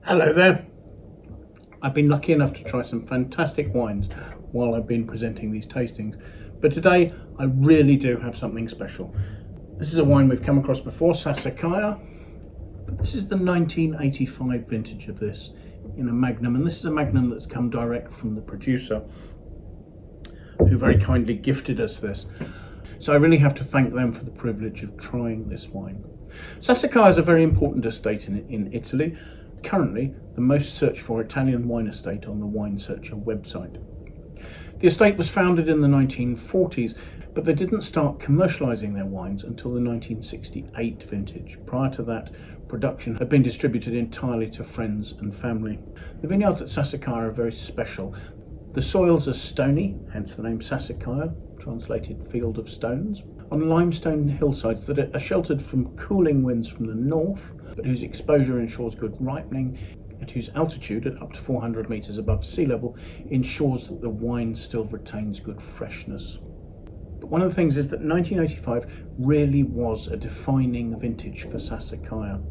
Hello there. I've been lucky enough to try some fantastic wines while I've been presenting these tastings, but today I really do have something special. This is a wine we've come across before, Sassicaia, but this is the 1985 vintage of this in a magnum, and this is a magnum that's come direct from the producer who very kindly gifted us this. So I really have to thank them for the privilege of trying this wine. Sassicaia is a very important estate in Italy. Currently the most searched for Italian wine estate on the Wine-Searcer website. The estate was founded in the 1940s, but they didn't start commercialising their wines until the 1968 vintage. Prior to that, production had been distributed entirely to friends and family. The vineyards at Sassicaia are very special. The soils are stony, hence the name Sassicaia, translated field of stones, on limestone hillsides that are sheltered from cooling winds from the north, but whose exposure ensures good ripening, and whose altitude at up to 400 metres above sea level ensures that the wine still retains good freshness. But one of the things is that 1985 really was a defining vintage for Sassicaia.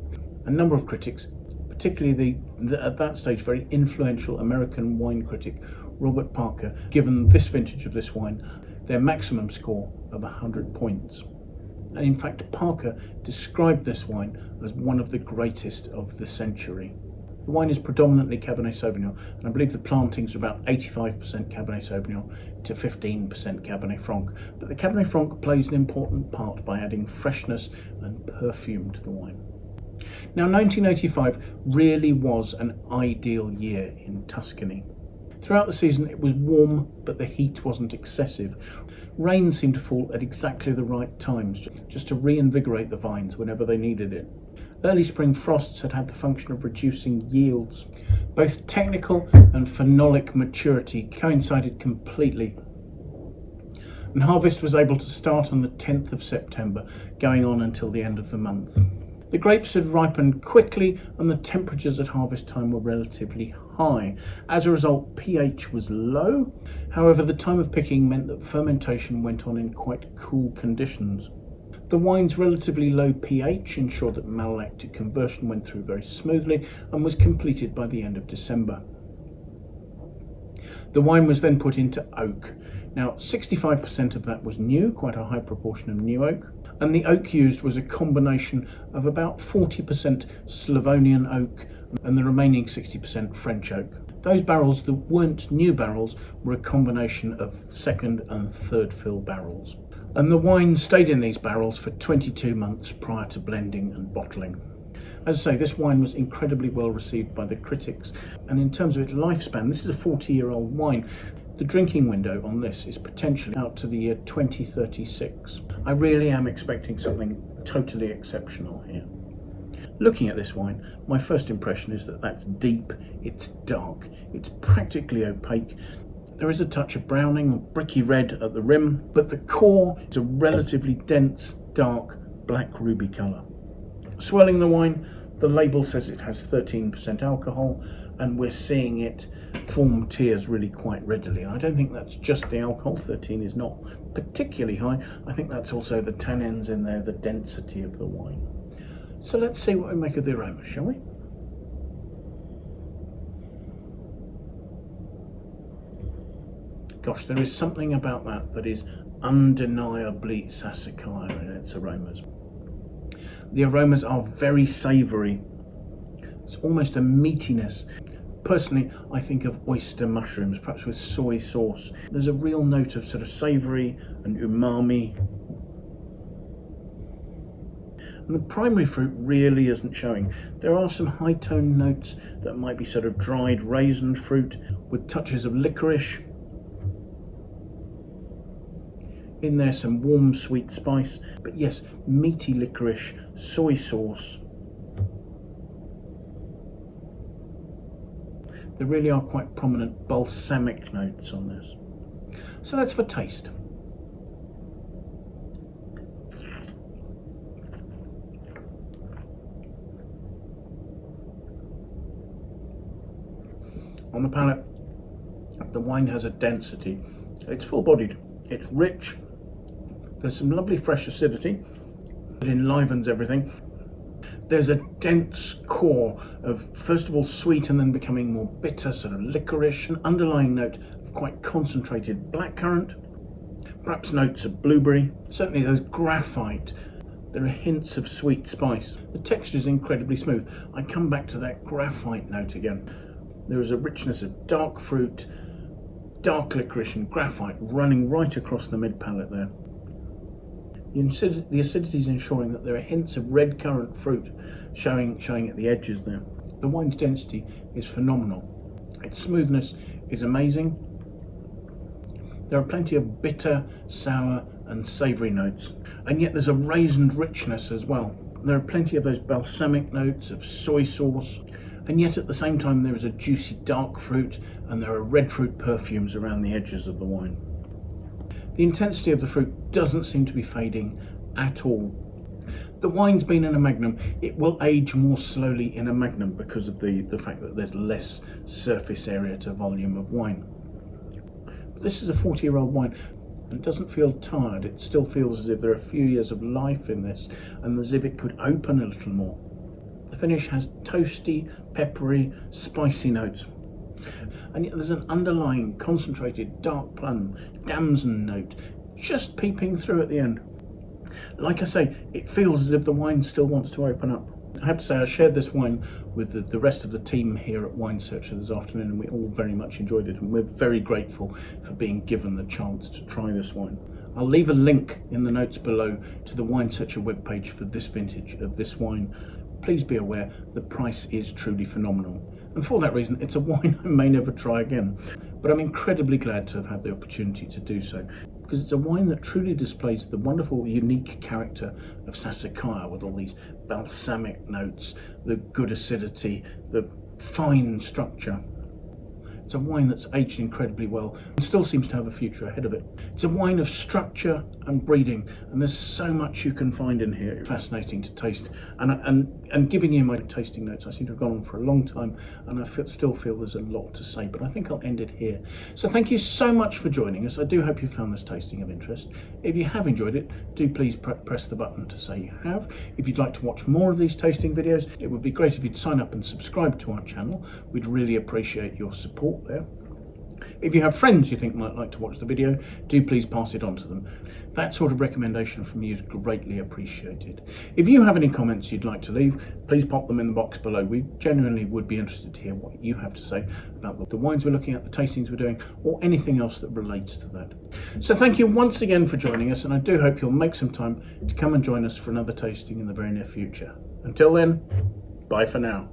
A number of critics, particularly the at that stage very influential American wine critic Robert Parker, given this vintage of this wine their maximum score of 100 points. And in fact, Parker described this wine as one of the greatest of the century. The wine is predominantly Cabernet Sauvignon, and I believe the plantings are about 85% Cabernet Sauvignon to 15% Cabernet Franc. But the Cabernet Franc plays an important part by adding freshness and perfume to the wine. Now, 1985 really was an ideal year in Tuscany. Throughout the season it was warm, but the heat wasn't excessive. Rain seemed to fall at exactly the right times, just to reinvigorate the vines whenever they needed it. Early spring frosts had the function of reducing yields. Both technical and phenolic maturity coincided completely, and harvest was able to start on the 10th of September, going on until the end of the month. The grapes had ripened quickly and the temperatures at harvest time were relatively high. As a result, pH was low. However, the time of picking meant that fermentation went on in quite cool conditions. The wine's relatively low pH ensured that malolactic conversion went through very smoothly and was completed by the end of December. The wine was then put into oak. Now, 65% of that was new, quite a high proportion of new oak, and the oak used was a combination of about 40% Slavonian oak and the remaining 60% French oak. Those barrels that weren't new barrels were a combination of second and third fill barrels. And the wine stayed in these barrels for 22 months prior to blending and bottling. As I say, this wine was incredibly well received by the critics, and in terms of its lifespan, this is a 40-year-old wine. The drinking window on this is potentially out to the year 2036. I really am expecting something totally exceptional here. Looking at this wine, my first impression is that that's deep, it's dark, it's practically opaque. There is a touch of browning or bricky red at the rim, but the core is a relatively dense, dark, black ruby colour. Swirling the wine, the label says it has 13% alcohol, and we're seeing it form tears really quite readily. And I don't think that's just the alcohol. 13 is not particularly high. I think that's also the tannins in there, the density of the wine. So let's see what we make of the aroma, shall we? Gosh, there is something about that is undeniably Sassicaia in its aromas. The aromas are very savoury. It's almost a meatiness. Personally, I think of oyster mushrooms, perhaps with soy sauce. There's a real note of sort of savoury and umami. And the primary fruit really isn't showing. There are some high tone notes that might be sort of dried raisin fruit with touches of licorice. In there some warm sweet spice, but yes, meaty licorice, soy sauce. There really are quite prominent balsamic notes on this. So let's have a taste. On the palate, the wine has a density. It's full-bodied, it's rich. There's some lovely fresh acidity that enlivens everything. There's a dense core of, first of all, sweet and then becoming more bitter, sort of licorice, an underlying note of quite concentrated blackcurrant, perhaps notes of blueberry. Certainly there's graphite. There are hints of sweet spice. The texture is incredibly smooth. I come back to that graphite note again. There is a richness of dark fruit, dark licorice and graphite running right across the mid-palate there. The acidity is ensuring that there are hints of red currant fruit showing at the edges there. The wine's density is phenomenal. Its smoothness is amazing. There are plenty of bitter, sour and savoury notes, and yet there's a raisined richness as well. There are plenty of those balsamic notes of soy sauce, and yet at the same time there is a juicy dark fruit and there are red fruit perfumes around the edges of the wine. The intensity of the fruit doesn't seem to be fading at all. The wine's been in a magnum. It will age more slowly in a magnum because of the fact that there's less surface area to volume of wine. But this is a 40-year-old wine and doesn't feel tired. It still feels as if there are a few years of life in this and as if it could open a little more. The finish has toasty, peppery, spicy notes. And yet there's an underlying concentrated dark plum, damson note just peeping through at the end. Like I say, it feels as if the wine still wants to open up. I have to say I shared this wine with the rest of the team here at Wine-Searcer this afternoon, and we all very much enjoyed it, and we're very grateful for being given the chance to try this wine. I'll leave a link in the notes below to the Wine-Searcer webpage for this vintage of this wine. Please be aware the price is truly phenomenal. And for that reason, it's a wine I may never try again. But I'm incredibly glad to have had the opportunity to do so, because it's a wine that truly displays the wonderful, unique character of Sassicaia with all these balsamic notes, the good acidity, the fine structure. It's a wine that's aged incredibly well and still seems to have a future ahead of it. It's a wine of structure and breeding, and there's so much you can find in here. It's fascinating to taste. And giving you my tasting notes, I seem to have gone on for a long time, and I still feel there's a lot to say, but I think I'll end it here. So thank you so much for joining us. I do hope you found this tasting of interest. If you have enjoyed it, do please press the button to say you have. If you'd like to watch more of these tasting videos, it would be great if you'd sign up and subscribe to our channel. We'd really appreciate your support there. If you have friends you think might like to watch the video, do please pass it on to them. That sort of recommendation from you is greatly appreciated. If you have any comments you'd like to leave, please pop them in the box below. We genuinely would be interested to hear what you have to say about the wines we're looking at, the tastings we're doing, or anything else that relates to that. So thank you once again for joining us, and I do hope you'll make some time to come and join us for another tasting in the very near future. Until then, bye for now.